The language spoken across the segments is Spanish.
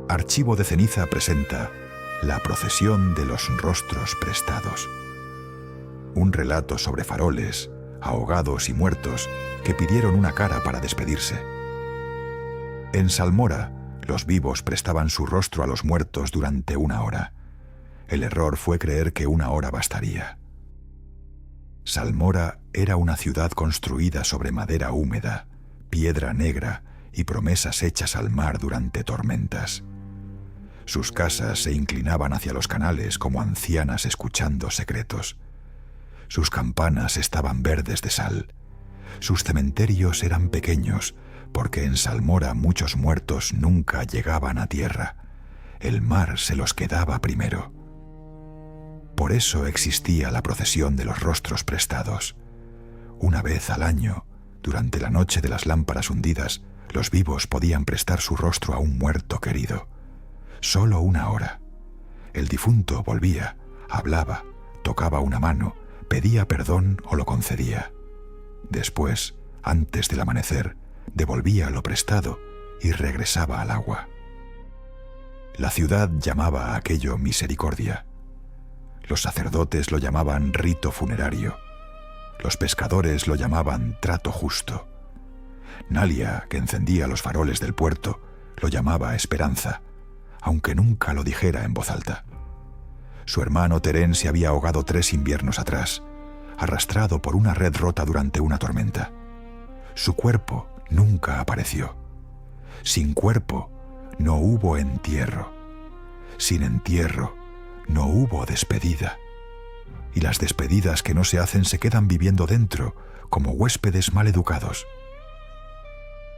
Archivo de Ceniza presenta La procesión de los rostros prestados. Un relato sobre faroles, ahogados y muertos que pidieron una cara para despedirse. En Salmora, los vivos prestaban su rostro a los muertos durante 1 hora. El error fue creer que 1 hora bastaría. Salmora era una ciudad construida sobre madera húmeda, piedra negra y promesas hechas al mar durante tormentas. Sus casas se inclinaban hacia los canales como ancianas escuchando secretos. Sus campanas estaban verdes de sal. Sus cementerios eran pequeños, porque en Salmora muchos muertos nunca llegaban a tierra. El mar se los quedaba primero. Por eso existía la procesión de los rostros prestados. Una vez al año, durante la noche de las lámparas hundidas, los vivos podían prestar su rostro a un muerto querido. Solo 1 hora. El difunto volvía, hablaba, tocaba una mano, pedía perdón o lo concedía. Después, antes del amanecer, devolvía lo prestado y regresaba al agua. La ciudad llamaba a aquello misericordia. Los sacerdotes lo llamaban rito funerario. Los pescadores lo llamaban trato justo. Nalia, que encendía los faroles del puerto, lo llamaba esperanza, aunque nunca lo dijera en voz alta. Su hermano Terén se había ahogado 3 inviernos atrás, arrastrado por una red rota durante una tormenta. Su cuerpo nunca apareció. Sin cuerpo no hubo entierro. Sin entierro no hubo despedida. Y las despedidas que no se hacen se quedan viviendo dentro, como huéspedes mal educados.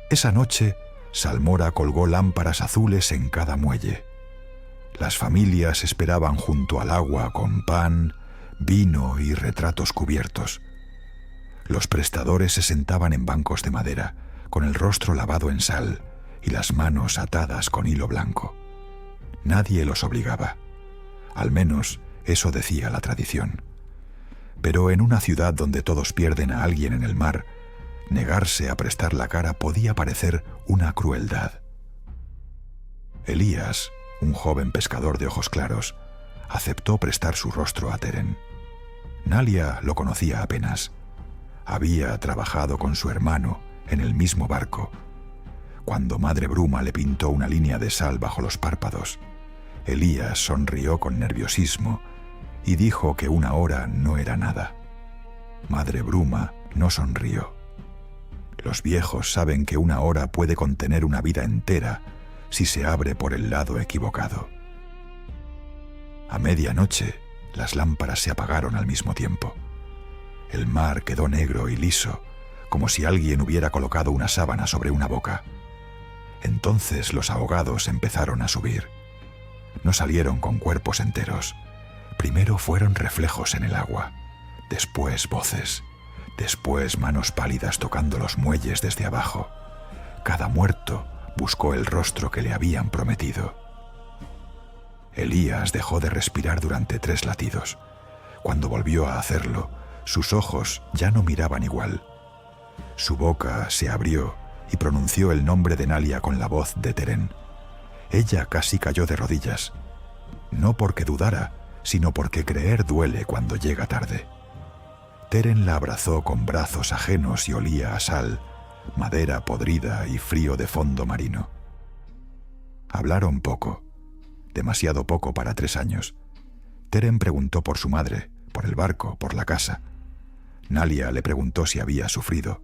Esa noche, Salmora colgó lámparas azules en cada muelle. Las familias esperaban junto al agua con pan, vino y retratos cubiertos. Los prestadores se sentaban en bancos de madera, con el rostro lavado en sal y las manos atadas con hilo blanco. Nadie los obligaba. Al menos eso decía la tradición. Pero en una ciudad donde todos pierden a alguien en el mar, negarse a prestar la cara podía parecer una crueldad. Elías, un joven pescador de ojos claros, aceptó prestar su rostro a Terén. Nalia lo conocía apenas. Había trabajado con su hermano en el mismo barco. Cuando Madre Bruma le pintó una línea de sal bajo los párpados, Elías sonrió con nerviosismo y dijo que 1 hora no era nada. Madre Bruma no sonrió. Los viejos saben que 1 hora puede contener una vida entera si se abre por el lado equivocado. A medianoche, las lámparas se apagaron al mismo tiempo. El mar quedó negro y liso, como si alguien hubiera colocado una sábana sobre una boca. Entonces los ahogados empezaron a subir. No salieron con cuerpos enteros. Primero fueron reflejos en el agua, después voces, después manos pálidas tocando los muelles desde abajo. Cada muerto buscó el rostro que le habían prometido. Elías dejó de respirar durante 3 latidos. Cuando volvió a hacerlo, sus ojos ya no miraban igual. Su boca se abrió y pronunció el nombre de Nalia con la voz de Terén. Ella casi cayó de rodillas. No porque dudara, sino porque creer duele cuando llega tarde. Terén la abrazó con brazos ajenos y olía a sal, madera podrida y frío de fondo marino. Hablaron poco, demasiado poco para 3 años. Terén preguntó por su madre, por el barco, por la casa. Nalia le preguntó si había sufrido.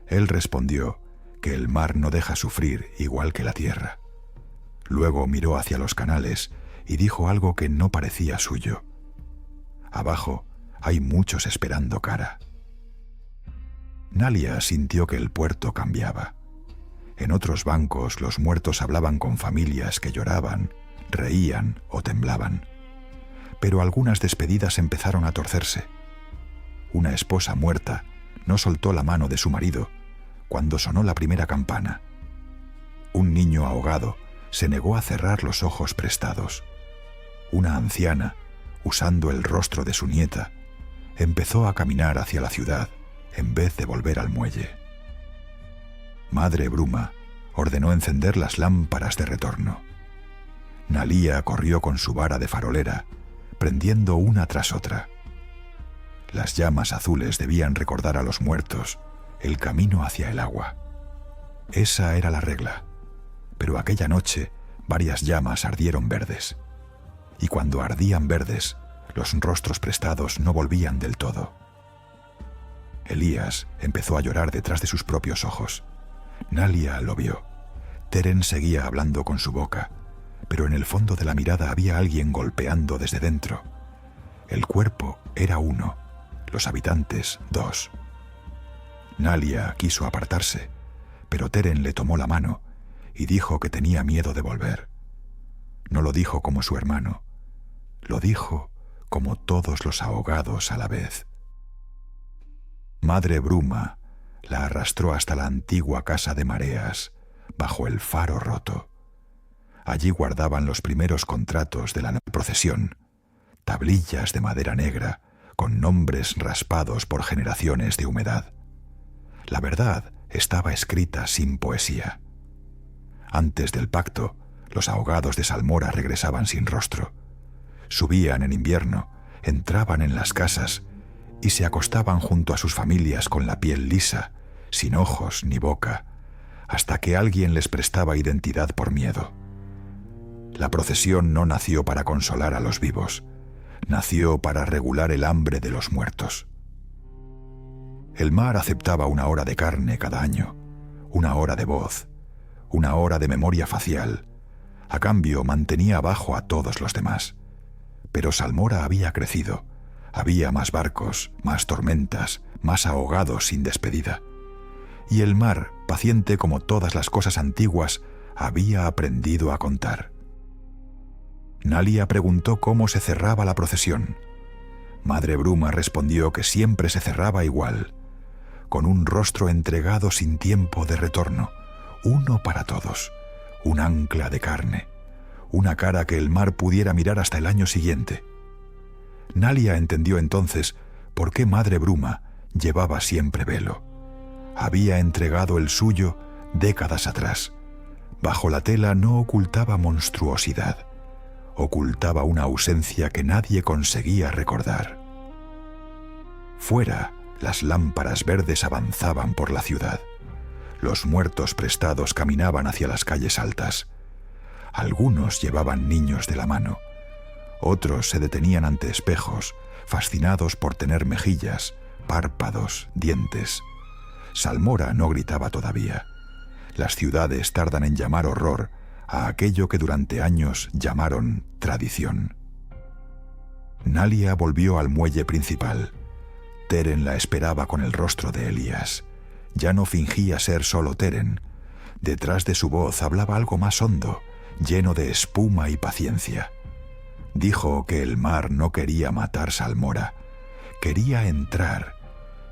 Él respondió que el mar no deja sufrir igual que la tierra. Luego miró hacia los canales y dijo algo que no parecía suyo. Abajo hay muchos esperando cara. Nalia sintió que el puerto cambiaba. En otros bancos los muertos hablaban con familias que lloraban, reían o temblaban. Pero algunas despedidas empezaron a torcerse. Una esposa muerta no soltó la mano de su marido cuando sonó la primera campana. Un niño ahogado se negó a cerrar los ojos prestados. Una anciana, usando el rostro de su nieta, empezó a caminar hacia la ciudad en vez de volver al muelle. Madre Bruma ordenó encender las lámparas de retorno. Nalía corrió con su vara de farolera, prendiendo una tras otra. Las llamas azules debían recordar a los muertos el camino hacia el agua. Esa era la regla, pero aquella noche varias llamas ardieron verdes, y cuando ardían verdes, los rostros prestados no volvían del todo. Elías empezó a llorar detrás de sus propios ojos. Nalía lo vio. Teren seguía hablando con su boca, pero en el fondo de la mirada había alguien golpeando desde dentro. El cuerpo era uno, los habitantes dos. Nalía quiso apartarse, pero Teren le tomó la mano y dijo que tenía miedo de volver. No lo dijo como su hermano, lo dijo como todos los ahogados a la vez. Madre Bruma la arrastró hasta la antigua casa de mareas, bajo el faro roto. Allí guardaban los primeros contratos de la procesión, tablillas de madera negra con nombres raspados por generaciones de humedad. La verdad estaba escrita sin poesía. Antes del pacto, los ahogados de Salmora regresaban sin rostro. Subían en invierno, entraban en las casas y se acostaban junto a sus familias con la piel lisa, sin ojos ni boca, hasta que alguien les prestaba identidad por miedo. La procesión no nació para consolar a los vivos, nació para regular el hambre de los muertos. El mar aceptaba una hora de carne cada año, una hora de voz, una hora de memoria facial. A cambio mantenía abajo a todos los demás. Pero Salmora había crecido. Había más barcos, más tormentas, más ahogados sin despedida. Y el mar, paciente como todas las cosas antiguas, había aprendido a contar. Nalía preguntó cómo se cerraba la procesión. Madre Bruma respondió que siempre se cerraba igual, con un rostro entregado sin tiempo de retorno, uno para todos, un ancla de carne, una cara que el mar pudiera mirar hasta el año siguiente. Nalía entendió entonces por qué Madre Bruma llevaba siempre velo. Había entregado el suyo décadas atrás. Bajo la tela no ocultaba monstruosidad, ocultaba una ausencia que nadie conseguía recordar. Fuera, las lámparas verdes avanzaban por la ciudad. Los muertos prestados caminaban hacia las calles altas. Algunos llevaban niños de la mano. Otros se detenían ante espejos, fascinados por tener mejillas, párpados, dientes. Salmora no gritaba todavía. Las ciudades tardan en llamar horror a aquello que durante años llamaron tradición. Nalía volvió al muelle principal. Teren la esperaba con el rostro de Elías. Ya no fingía ser solo Teren. Detrás de su voz hablaba algo más hondo, lleno de espuma y paciencia. Dijo que el mar no quería matar Salmora. Quería entrar.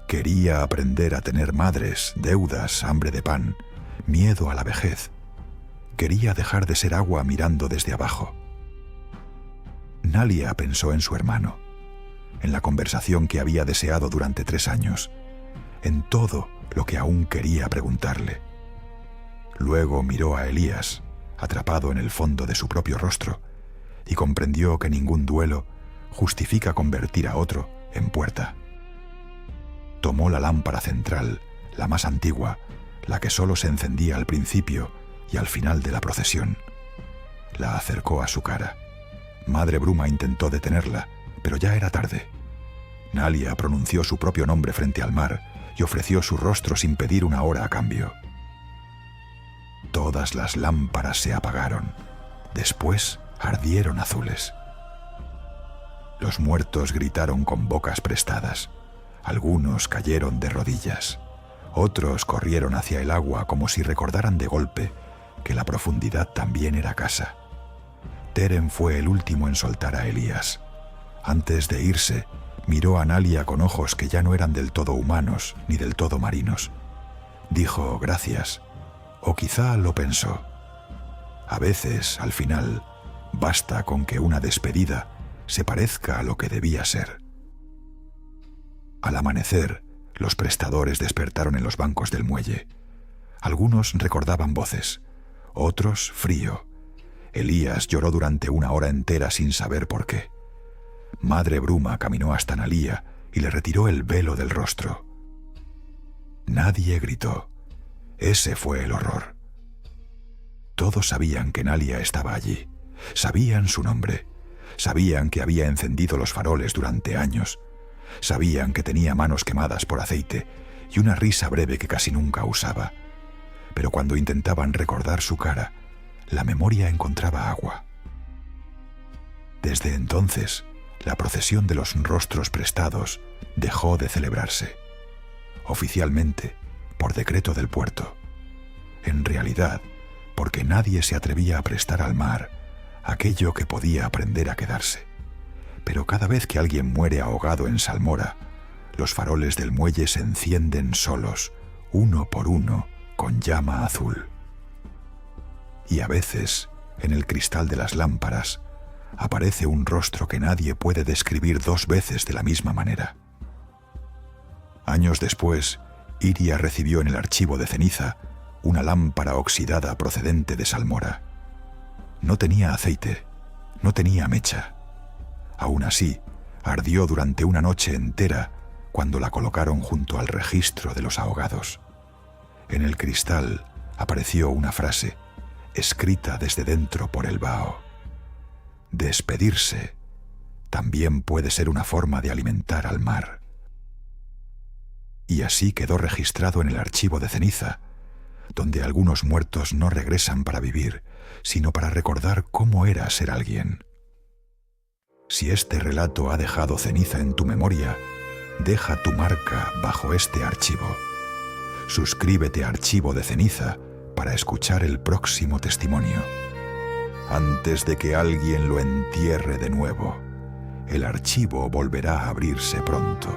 Quería aprender a tener madres, deudas, hambre de pan, miedo a la vejez. Quería dejar de ser agua mirando desde abajo. Nalía pensó en su hermano, en la conversación que había deseado durante 3 años, en todo lo que aún quería preguntarle. Luego miró a Elías, atrapado en el fondo de su propio rostro, y comprendió que ningún duelo justifica convertir a otro en puerta. Tomó la lámpara central, la más antigua, la que solo se encendía al principio y al final de la procesión. La acercó a su cara. Madre Bruma intentó detenerla, pero ya era tarde. Nalía pronunció su propio nombre frente al mar y ofreció su rostro sin pedir una hora a cambio. Todas las lámparas se apagaron. Después ardieron azules. Los muertos gritaron con bocas prestadas. Algunos cayeron de rodillas. Otros corrieron hacia el agua como si recordaran de golpe que la profundidad también era casa. Teren fue el último en soltar a Elías. Antes de irse, miró a Nalía con ojos que ya no eran del todo humanos ni del todo marinos. Dijo gracias, o quizá lo pensó. A veces, al final, basta con que una despedida se parezca a lo que debía ser. Al amanecer, los prestadores despertaron en los bancos del muelle. Algunos recordaban voces, otros frío. Elías lloró durante 1 hora entera sin saber por qué. Madre Bruma caminó hasta Nalía y le retiró el velo del rostro. Nadie gritó. Ese fue el horror. Todos sabían que Nalia estaba allí. Sabían su nombre. Sabían que había encendido los faroles durante años. Sabían que tenía manos quemadas por aceite y una risa breve que casi nunca usaba. Pero cuando intentaban recordar su cara, la memoria encontraba agua. Desde entonces, la procesión de los rostros prestados dejó de celebrarse. Oficialmente, por decreto del puerto. En realidad, porque nadie se atrevía a prestar al mar aquello que podía aprender a quedarse. Pero cada vez que alguien muere ahogado en salmora, los faroles del muelle se encienden solos, uno por uno, con llama azul. Y a veces, en el cristal de las lámparas, aparece un rostro que nadie puede describir 2 veces de la misma manera. Años después, Iria recibió en el archivo de ceniza una lámpara oxidada procedente de salmora. No tenía aceite, no tenía mecha. Aún así, ardió durante una noche entera cuando la colocaron junto al registro de los ahogados. En el cristal apareció una frase, escrita desde dentro por el vaho. Despedirse también puede ser una forma de alimentar al mar. Y así quedó registrado en el archivo de ceniza, donde algunos muertos no regresan para vivir, sino para recordar cómo era ser alguien. Si este relato ha dejado ceniza en tu memoria, deja tu marca bajo este archivo. Suscríbete a Archivo de Ceniza para escuchar el próximo testimonio. Antes de que alguien lo entierre de nuevo, el archivo volverá a abrirse pronto.